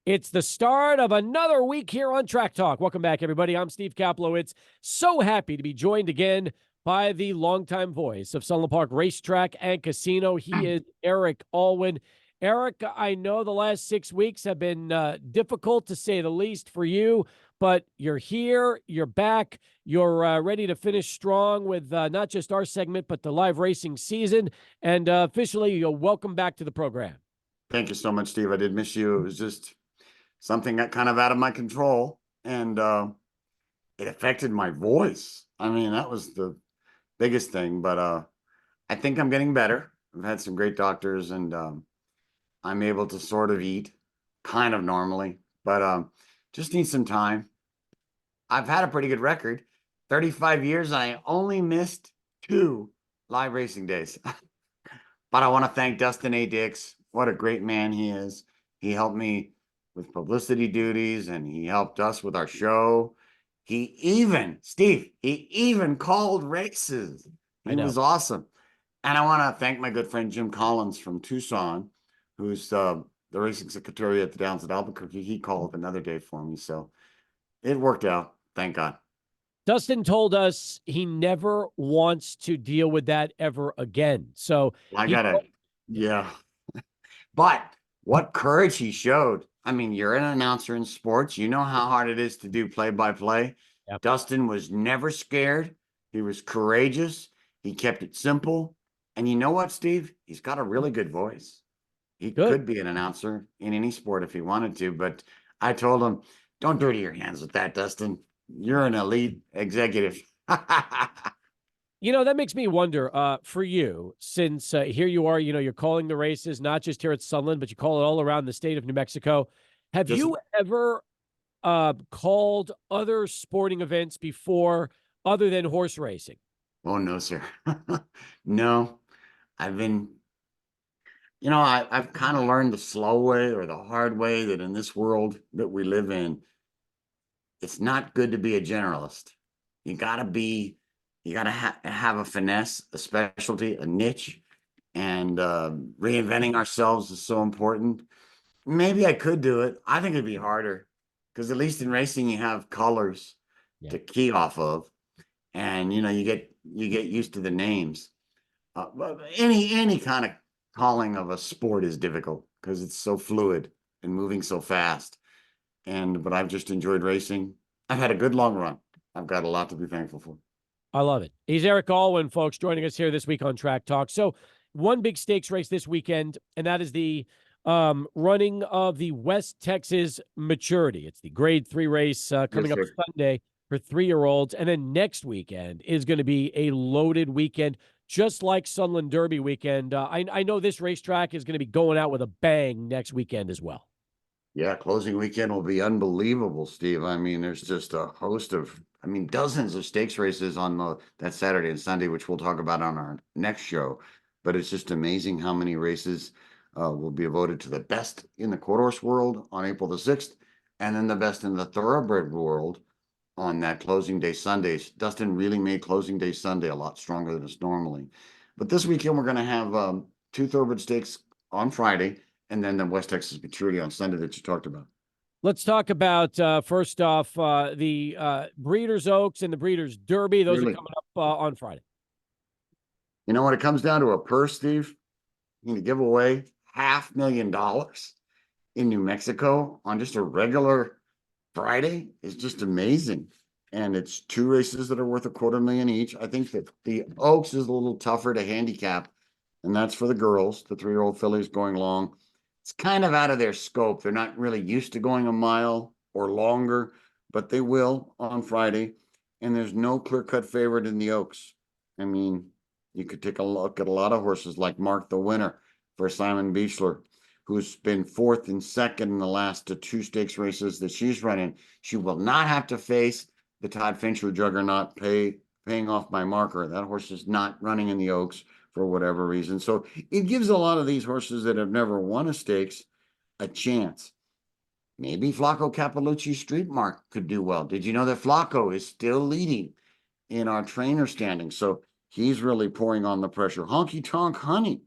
It's the start of another week here on Track Talk. Welcome back, everybody. I'm Steve Kaplowitz. So happy to be joined again by the longtime voice of Sunland Park Racetrack and Casino. He is Eric Alwan. Eric, I know the last 6 weeks have been difficult to say the least for you, but you're here, you're back, you're ready to finish strong with not just our segment, but the live racing season. And officially, you're welcome back to the program. Thank you so much, Steve. I did miss you. It was just something that kind of out of my control, and it affected my voice. I mean, that was the biggest thing, but I think I'm getting better. I've had some great doctors, and I'm able to sort of eat kind of normally, but just need some time. I've had a pretty good record. 35 years, I only missed 2 live racing days. But I want to thank Dustin A. Dix. What a great man he is. He helped me with publicity duties, and he helped us with our show. Steve, he even called races. He was awesome. And I want to thank my good friend Jim Collins from Tucson, who's the racing secretary at the Downs at Albuquerque. He called another day for me. So it worked out. Thank God. Dustin told us he never wants to deal with that ever again. So I got it. Yeah. But what courage he showed. I mean, you're an announcer in sports. You know how hard it is to do play-by-play. Yep. Dustin was never scared. He was courageous. He kept it simple. And you know what, Steve? He's got a really good voice. He could be an announcer in any sport if he wanted to. But I told him, don't dirty your hands with that, Dustin. You're an elite executive. You know, that makes me wonder, for you, since here you are, you're calling the races, not just here at Sunland, but you call it all around the state of New Mexico. Have you ever called other sporting events before other than horse racing? Oh, no, sir. No, I've been, I've kind of learned the slow way or the hard way that in this world that we live in, it's not good to be a generalist. You got to have a finesse, a specialty, a niche, and reinventing ourselves is so important. Maybe I could do it. I think it'd be harder because at least in racing, you have colors to key off of, and you get used to the names. But any kind of calling of a sport is difficult because it's so fluid and moving so fast. But I've just enjoyed racing. I've had a good long run. I've got a lot to be thankful for. I love it. He's Eric Alwan, folks, joining us here this week on Track Talk. So one big stakes race this weekend, and that is the running of the West Texas Maturity. It's the Grade 3 race coming up Sunday for 3-year-olds. And then next weekend is going to be a loaded weekend, just like Sunland Derby weekend. I know this racetrack is going to be going out with a bang next weekend as well. Yeah, closing weekend will be unbelievable, Steve. I mean, there's just a host of, dozens of stakes races on that Saturday and Sunday, which we'll talk about on our next show. But it's just amazing how many races will be voted to the best in the quarter horse world on April the 6th, and then the best in the thoroughbred world on that closing day Sundays. Dustin really made closing day Sunday a lot stronger than it's normally. But this weekend, we're going to have 2 thoroughbred stakes on Friday, and then the West Texas Maturity on Sunday that you talked about. Let's talk about, first off, the Breeders' Oaks and the Breeders' Derby. Those are coming up on Friday. You know, when it comes down to a purse, Steve, you can give away $500,000 in New Mexico on just a regular Friday is just amazing. And it's 2 races that are worth $250,000 each. I think that the Oaks is a little tougher to handicap, and that's for the girls, the 3-year-old fillies going long. It's kind of out of their scope. They're not really used to going a mile or longer, but they will on Friday. And there's no clear-cut favorite in the Oaks. I mean, you could take a look at a lot of horses like Mark the Winner for Simon Beechler, who's been 4th and 2nd in the last 2 stakes races that she's running. She will not have to face the Todd Fincher juggernaut paying off my marker. That horse is not running in the Oaks for whatever reason. So it gives a lot of these horses that have never won a stakes a chance. Maybe Flaco Capalucci's Street Mark could do well. Did you know that Flaco is still leading in our trainer standing? So he's really pouring on the pressure. Honky Tonk Honey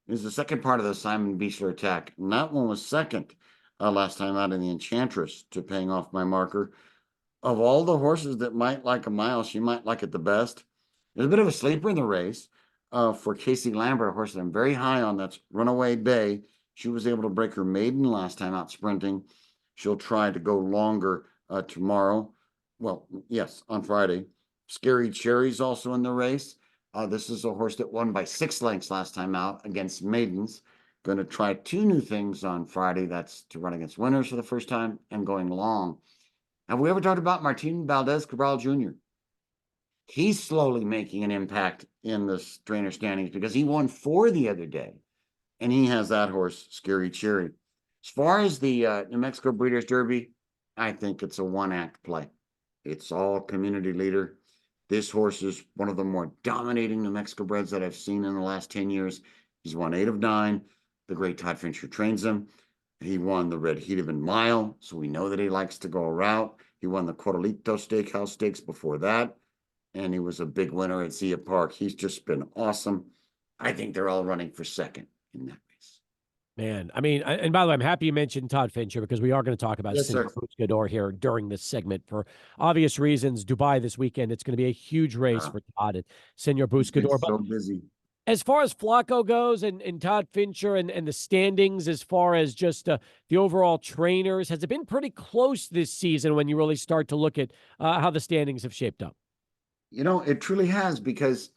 is the second part of the Simon Beechler attack, and that one was second. last time out in the Enchantress to paying off my marker. Of all the horses that might like a mile, she might like it the best. There's a bit of a sleeper in the race for Casey Lambert, a horse that I'm very high on. That's Runaway Bay. She was able to break her maiden last time out sprinting. She'll try to go longer tomorrow. Well, yes, on Friday. Scary Cherry's also in the race. This is a horse that won by 6 lengths last time out against maidens. Going to try 2 new things on Friday. That's to run against winners for the first time and going long. Have we ever talked about Martin Valdez Cabral Jr.? He's slowly making an impact in the trainer standings because he won 4 the other day, and he has that horse, Scary Cherry. As far as the New Mexico Breeders' Derby, I think it's a one-act play. It's all community leader. This horse is one of the more dominating New Mexico breds that I've seen in the last 10 years. He's won 8 of 9. The great Todd Fincher trains him. He won the Red Heaterman Mile, so we know that he likes to go a route. He won the Corralito Steakhouse Stakes before that, and he was a big winner at Zia Park. He's just been awesome. I think they're all running for second in that race. Man, I mean, and by the way, I'm happy you mentioned Todd Fincher because we are going to talk about Yes, sir. Buscador here during this segment for obvious reasons. Dubai this weekend, it's going to be a huge race for Todd and Senor Buscador. So busy. As far as Flacco goes and Todd Fincher and the standings, as far as just the overall trainers, has it been pretty close this season when you really start to look at how the standings have shaped up? It truly has because,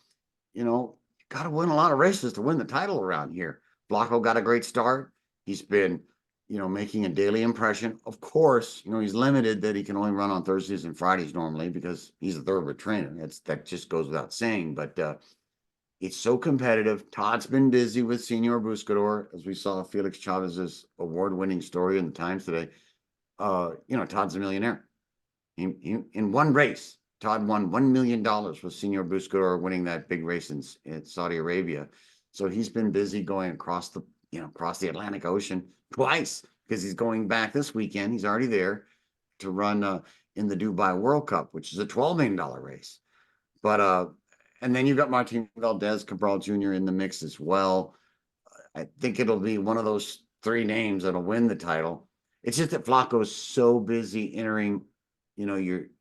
got to win a lot of races to win the title around here. Flacco got a great start. He's been, making a daily impression. Of course, he's limited that he can only run on Thursdays and Fridays normally because he's a thoroughbred trainer. That just goes without saying, but it's so competitive. Todd's been busy with Senor Buscador, as we saw Felix Chavez's award-winning story in the Times today. Todd's a millionaire. In one race, Todd won $1 million with Senor Buscador winning that big race in Saudi Arabia. So he's been busy going across the Atlantic Ocean twice because he's going back this weekend. He's already there to run in the Dubai World Cup, which is a $12 million race. But and then you've got Martin Valdez Cabral Jr. in the mix as well. I think it'll be one of those 3 names that'll win the title. It's just that Flacco's so busy entering, your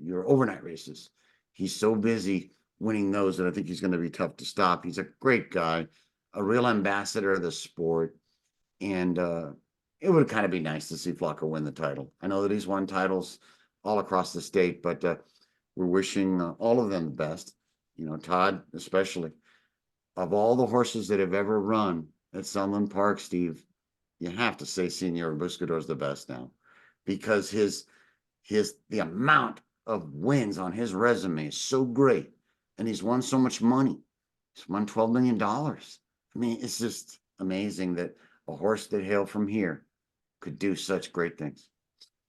overnight races. He's so busy winning those that I think he's going to be tough to stop. He's a great guy, a real ambassador of the sport, and it would kind of be nice to see Flacco win the title. I know that he's won titles all across the state, but we're wishing all of them the best. Todd especially. Of all the horses that have ever run at Sunland Park, Steve, you have to say Senor Buscador is the best now, because the amount of wins on his resume is so great, and he's won so much money. He's won $12 million. I mean, it's just amazing that a horse that hailed from here could do such great things.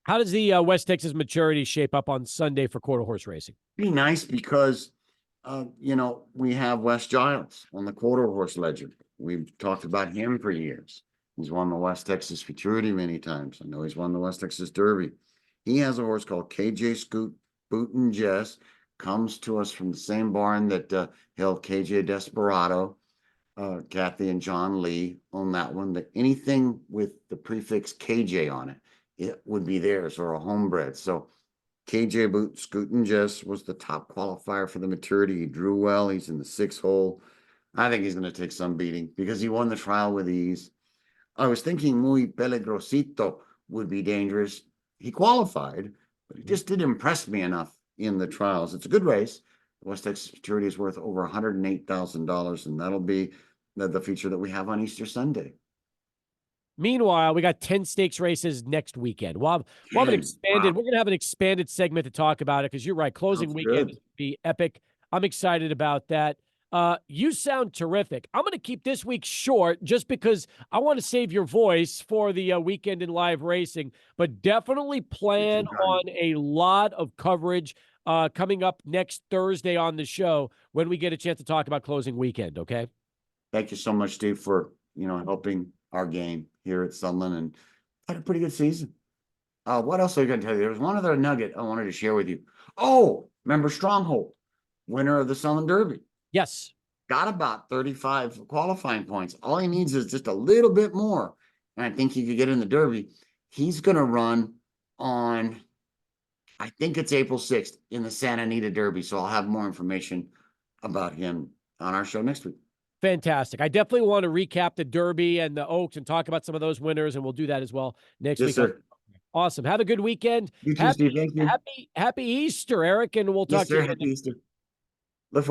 How does the West Texas Maturity shape up on Sunday for quarter horse racing? Be nice because we have Wes Giles on the quarter horse legend. We've talked about him for years. He's won the West Texas Futurity many times. I know he's won the West Texas Derby. He has a horse called KJ Scoot, Boot and Jess. Comes to us from the same barn that held KJ Desperado. Kathy and John Lee own that one. That anything with the prefix KJ on it would be theirs or a homebred. So KJ Boot, Scoot and Jess was the top qualifier for the Maturity. He drew well. He's in the 6th hole. I think he's going to take some beating because he won the trial with ease. I was thinking Muy Peligrosito would be dangerous. He qualified, but he just didn't impress me enough in the trials. It's a good race. The West Texas Maturity is worth over $108,000, and that'll be the feature that we have on Easter Sunday. Meanwhile, we got 10 stakes races next weekend. We'll have an expanded, We're going to have an expanded segment to talk about it because you're right. Closing weekend is going to be epic. I'm excited about that. You sound terrific. I'm going to keep this week short just because I want to save your voice for the weekend in live racing, but definitely plan on a lot of coverage coming up next Thursday on the show when we get a chance to talk about closing weekend. Okay. Thank you so much, Steve, for, helping our game here at Sunland, and had a pretty good season. What else are you going to tell you? There was one other nugget I wanted to share with you. Oh, remember Stronghold, winner of the Sunland Derby. Yes. Got about 35 qualifying points. All he needs is just a little bit more, and I think he could get in the Derby. He's going to run on, I think it's April 6th in the Santa Anita Derby. So I'll have more information about him on our show next week. Fantastic. I definitely want to recap the Derby and the Oaks and talk about some of those winners, and we'll do that as well next week. Sir. Awesome. Have a good weekend. You too, Steve. Thank you. Happy Easter, Eric, and we'll talk to you sir. again. Happy Easter. Look forward